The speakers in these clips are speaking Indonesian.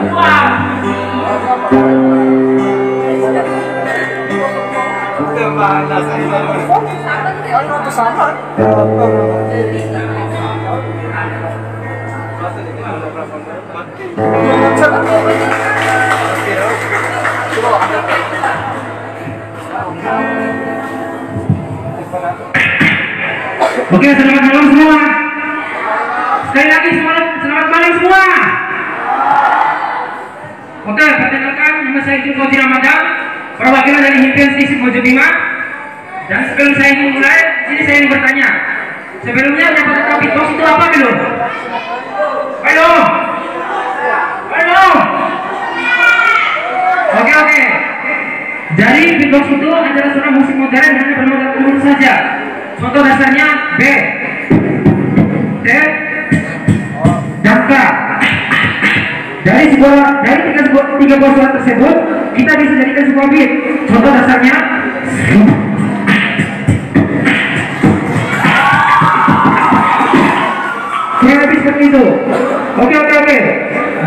Oke, selamat malam semua. Sekali lagi selamat malam semua. Oke, perkenalkan nama saya Jun Fauzi Ramadan, perwakilan dari Himpian Distrik Mojobima. Dan sebelum saya ingin mulai, sini saya ingin bertanya. Sebelumnya yang pada tahu beatbox itu apa belum? Halo. Halo. Oke. Jadi beatbox itu adalah suara musik modern dan bermodal tenun saja. Contoh dasarnya B, C, dan K. Dari tiga buah suara tersebut kita bisa jadikan sebuah beat. Contoh dasarnya kurang lebih seperti itu. Oke.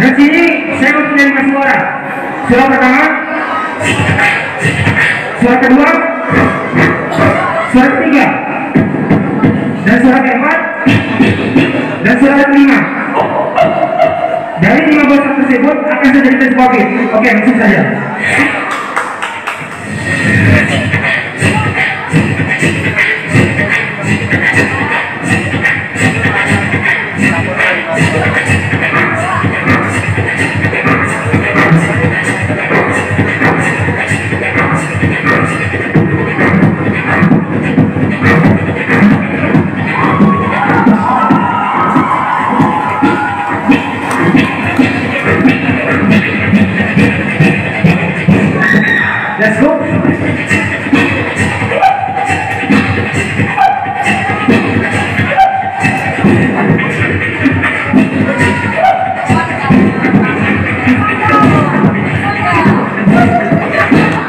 Dan sini saya mempunyai 5 suara. Suara pertama, suara kedua, suara ketiga, dan suara keempat, dan suara kelima. Dari 5 buah suara tersebut akan saya jadikan sebuah beat. Oke, langsung saja. Let's go.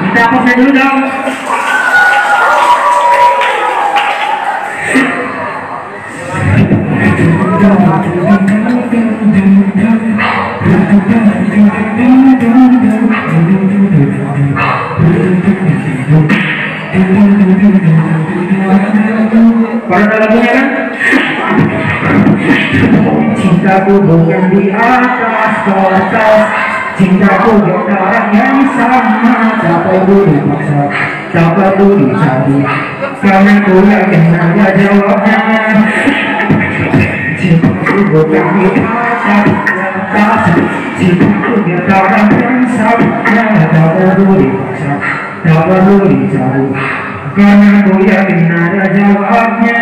Kita hapusnya dulu dong. Pada lagunya kan? Cintaku bukan di atas kertas, cintaku bukan orang yang sama. Tak perlu dipaksa, tak perlu dicari, karena ku yakin ada jawabnya. Cintaku bukan di atas kertas, cintaku bukan orang yang sama. Tak perlu dipaksa, tak perlu dicari, karena ku yakin ada jawabnya.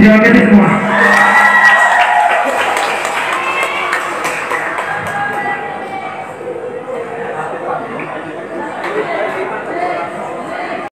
Terima kasih semua.